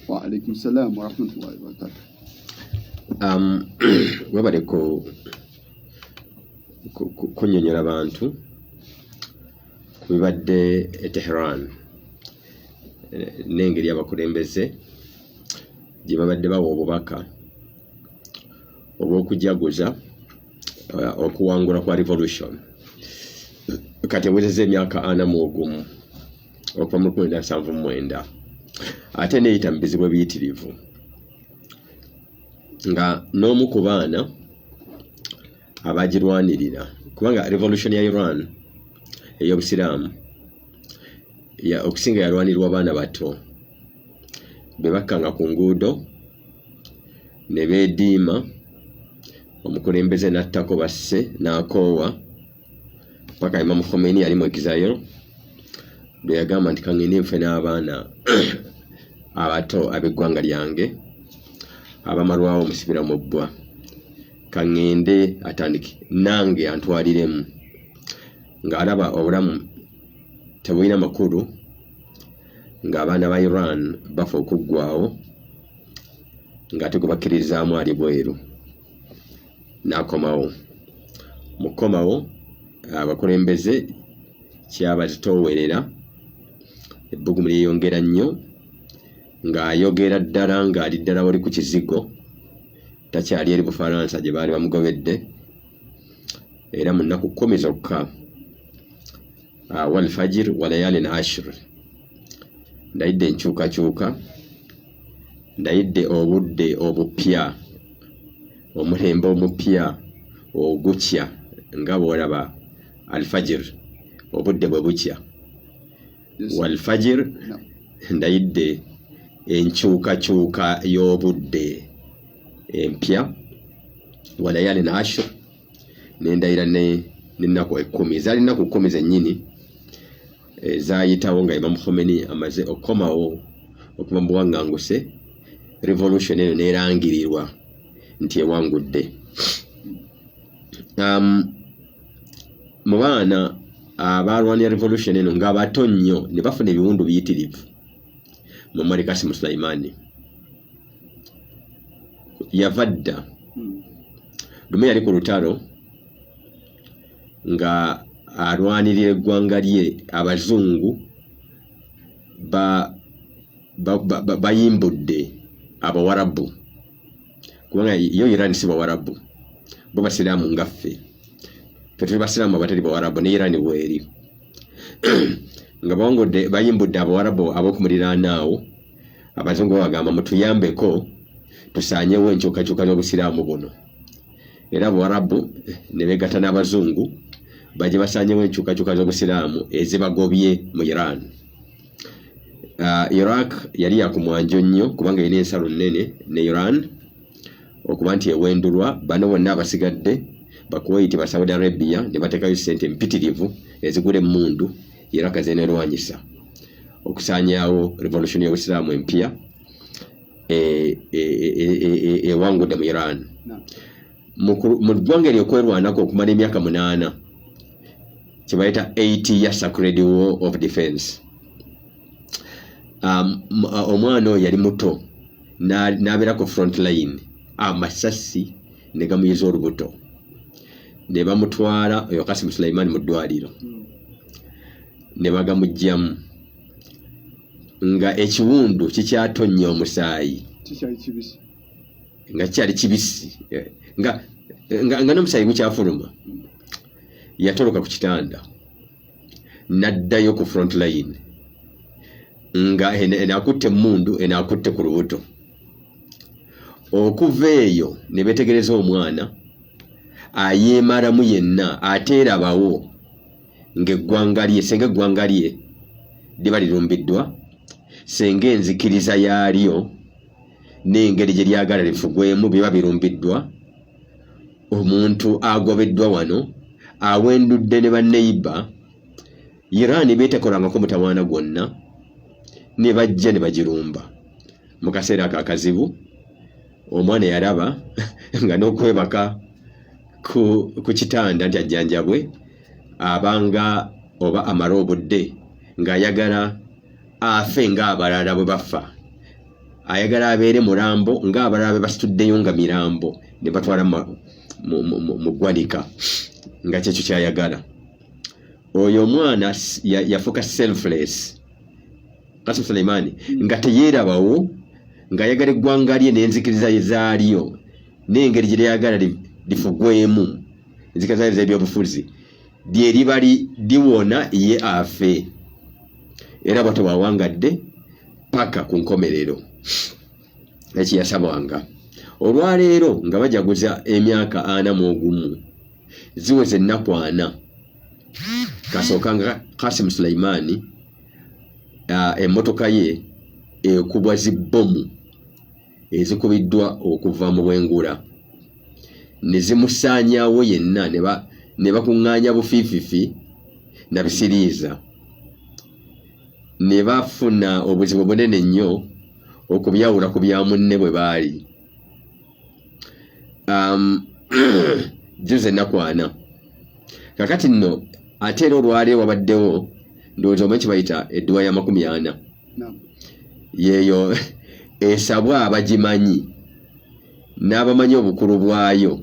Wa alaikum salam wa rahmatullahi wa barakatuh. Wabale kunyonyola abantu kubibadde Tehran n'engeri abakulembeze gye babadde bawa obubaka obw'okujaguza okuwangula kwa revolution kati ewezezza emyaka 41 okuva mu 1979 ate neeyita mu bizibu ebiyitirivu nga n'omu ku baana abagirwanirira kubanga revolution ya Iran ey'obusiraamu okusinga yalwanirwa abaana bato be bakkanga ku nguudo ne beediima omukulembeze n'attako basse n'akoowa paka Imam Khomeini yali mu exile lwe yagamba nti kangende nfe n'abaana abato ab'eggwanga lyange abamalwawo omusibira mu bbwa kangende atandike nange antwaliremu ng'alaba obulamu tebulina makulu ng'abaana ba Iran bafa okuggwaawo ng'ate gwe bakkirizaamu ali bweru n'akomawo mu kkomawo abakulembeze kyaba zitoowerera ebbugumu lyeyongera nnyo ng'ayogera ddala ng'ali ddala wali ku kizigo takyali eri Bufalansa gye baali bamugobedde era mu nnaku 10 zokka wal fajir wa layalin ashr ndayidde enkyukakyuka ndayidde obudde obupya omulembe omupya ogukya nga bw'olaba alfajir obudde bwe bukya wal fajir ndayidde enkyukakyuka y'obudde empya wa layalin ashr nendayira n'ennaku 10 zaali nnaku 10 zennyini zayitawo nga Imam Khomeini amaze okukomawo okuva mu buwaŋŋanguse revolution eno neerangirirwa nti ewangudde. Mu baana abalwanira revolution eno ng'abato nnyo ne bafuna ebiwundu biyitirivu Muammar Qasim Sulaiman yava dda lumu yali ku lutalo nga alwanirira eggwanga lye abazungu bayimbudde abawarabu kubanga yo Iran si bawarabu bo basiraamu nga ffe tuli basiraamu abatali bawarabu ne Iran bweri nga bayimbudde abawarabu ab'okumuliraanaawo abazungu bagamba mutuyambeko tusaanyewo enkyukakyuka z'obusiraamu buno era abawarabu ne beegatta n'abazungu bajje basaanyewo enkyukakyuka z'obusiraamu ezibagobye mu Iran. Iraq yali yakumwanjo nnyo kubanga erina ensalo nnene ne Iran okuba nti ewendulwa bano bonna abasigadde bakuwaiti ba Saudi Arabia ne bateekayo ssente mpitirivu ezigula emmundu Iraq zenerwanyisa okusaanyaawo revolution y'obusiraamu empya ewangudde mu Iran. Mu ggwanga eryo okwerwanako okumala emyaka 8 kye bayita 80 year sacred war of defense. Omwana oyo yali muto n'abeera ku front line amasasi ne gamuyiza olubuto ne bamutwala oyo Qasim Sulaiman mu ddwaliro ne bagamugyamu nga ekiwundu kikyatonnya omusaayi nga kyali kibisi nga n'omusaayi gukyafuluma yatoloka ku kitanda n'addayo ku front line nga enakutte emmundu enakutte ku lubuto. Okuva eyo ne beetegereza omwana ayeemalamu yenna ateerabawo ng'eggwanga lye senga eggwanga lye liba lirumbiddwa senga enzikiriza yaalyo n'engeri gye lyagala lifugwemu biba birumbiddwa omuntu agobeddwa wano awendudde ne banneiba Iran beetekolangako mutawaana gwonna ne bajja ne bagirumba mu kaseera ako akazibu. Omwana yalaba nga n'okwebaka ku kitanda nti ajjanjabwe abanga oba amala obudde ng'ayagala afe ng'abalala bwe bafa ayagala abeere mulambo ng'abalala basituddeyo nga mirambo ne batwala mu ggwanika nga kyekyo kyayagala. Oyo omwana yafuuka selfless Qasim Suleimani nga teyeerabawo ng'ayagala eggwanga lye n'enzikiriza zaalyo n'engeri gye lyayagala lifugwemu enzikiriza z'ebyobufuzi lye liba liwona ye afe era bw'atyo bwawangadde paka ku nkomerero ekiyasabwanga. Olwaleero nga bajaguza emyaka 41 ziweze ennaku 4 kasookanga Qasim Suleimani emmotoka ye ekubwa zibbomu ezikubiddwa okuva mu bwengula ne zimusaanyaawo yenna ne bakuŋŋaanya bufiififi na bisiriiza ne bafuna obuzibu bunene nnyo okubyawula ku bya munne bwe baali. Juze ennaku 4 kakati nno ate era olwaleero wabaddewo ndowooza omanyi kibayita edduwa ya 40 yeeyo esabwa abagimanyi n'abamanyi obukulu bwayo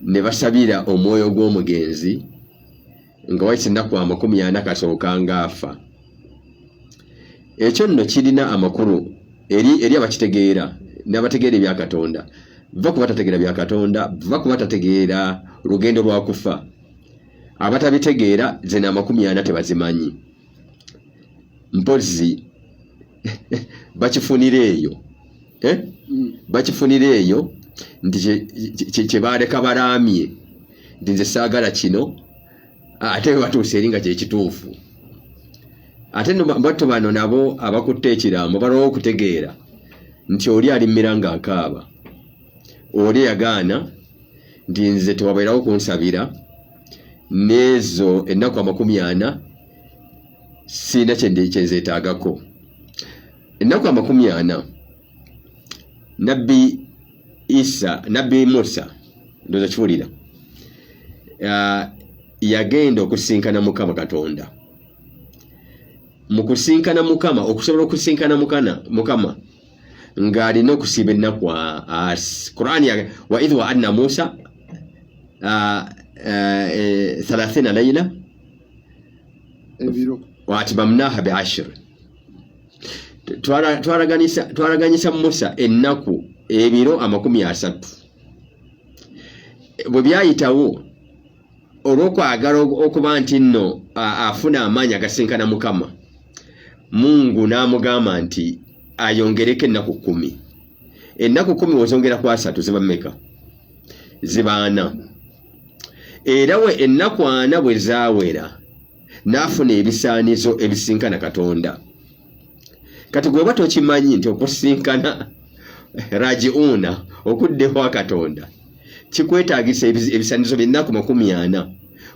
ne basabira omwoyo gw'omugenzi nga wayise ennaku 40 kasookanga afa. Ekyo nno kirina amakulu eri abakitegeera n'abategeera ebya Katonda. Bva kuba tategeera bya Katonda, bva kuba tategeera lugendo lwa kufa. Abatabitegeera zena 40 tebazimanyi. Mpozi bakifunira eyo. Bakifunira eyo nti kye baaleka balaamye nti nze saagala kino ate batuuse eri nga kyekituufu. Ate batto bano nabo abakutte ekirambo balwa okutegeera nti oli alimira ng'akaaba, oli yagaana nti nze tewabeerawo kunsabira n'ezo ennaku 40 sina kyenzeetaagako. Ennaku 40 Nabbi Musa ndowooza kiwulira yagenda okusinkana Mukama Katonda. Mu kusinkana Mukama, okusobola okusinkana Mukama ng'alina okusiiba ennaku Qur'ani wa idh wa'adna Musa 30 layla wa atmamnaha bi'10. Twalaganyisa Musa ennaku ebiro 30 bwe byayitawo olw'okwagala okuba nti nno afuna amaanyi agasinkana Mukama. Mungu n'amugamba nti ayongereko ennaku 10. Ennaku 10 wozongera ku 3 ziba mmeka? Ziba 4. Era we ennaku 4 bwe zaawera n'afuna ebisaanizo ebisinkana Katonda. Kati gwe tokimanyi nti okusinkana rajiuna okuddeho Katonda kikwetaagisa ebisaanizo by'ennaku 40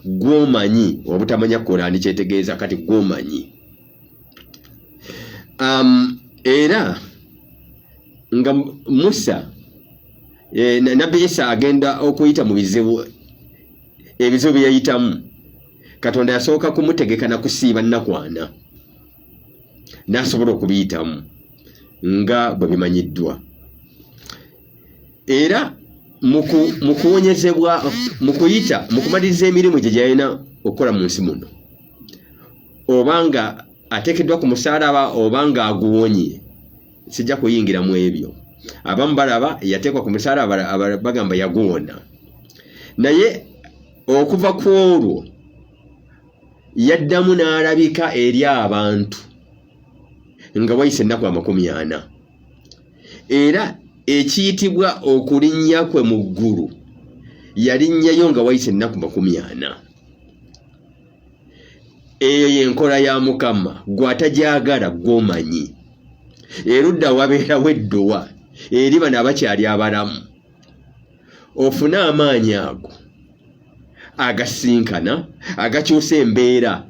gw'omanyi obutamanya Qur'ani kyetegeeza kati gw'omanyi. Era nga Musa Nabbi Isa agenda okuyita mu bizibu bye yayitamu, Katonda yasooka kumutegeka na kusiiba nnaku 4 n'asobola okubiyitamu nga bwe bimanyiddwa. Era mu kuwonyezebwa mu kuyita mu kumaliriza emirimu gye gyalina okukola mu nsi muno, obanga ateekeddwa ku musaalaba obanga aguwonye, sijja kuyingira mu ebyo. Abamu balaba yateekwa ku musaalaba bagamba yaguwona, naye okuva ku olwo yaddamu n'alabika eri abantu nga wayise ennaku 40. Era ekiyitibwa okulinnya kwe mu ggulu yalinnyayo nga wayise ennaku 40. Eyo y'enkola ya Mukama gw'atagyagala gw'omanyi. Erudda wabeerawo eddowa eri bano abakyali abalamu. Ofune amaanyi ago agasinkana agakyusa embeera,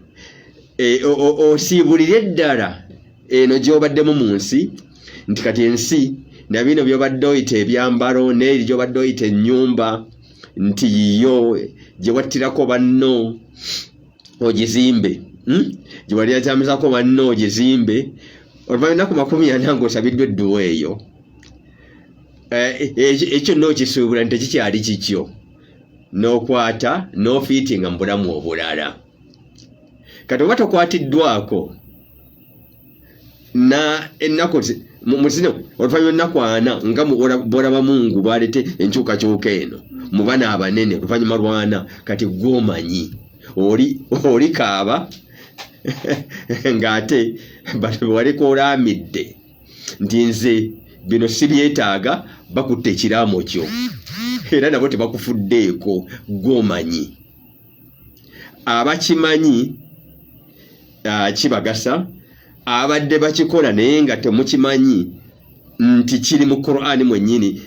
osiibulire eddala eno gy'obaddemu mu nsi nti kati ensi na bino by'obadde oyita ebyambalo n'eri gy'obadde oyita ennyumba nti yiyo gye wattirako banno ogizimbe, gye wali yatyamizako banno ogizimbe, oluvannyuma ku 40 ng'osabiddwa edduwa eyo ekyo n'okisuubula nti tekikyali kikyo n'okwata n'ofiitinga mu bulamu obulala kati oba tokwatiddwako na ennaku muzino oluvannyuma ennaku 4 nga bw'olaba Mungu bw'alete enkyukakyuka eno mu bana abanene oluvannyuma lwa 4 kati gw'omanyi oli kaaba ng'ate waleka olaamidde nti nze bino sibyetaaga bakutte ekiraamo kyo era nabo tebakufuddeeko gw'omanyi abakimanyi kibagasa abadde bakikola naye nga temukimanyi nti kiri mu Qur'ani mwennyini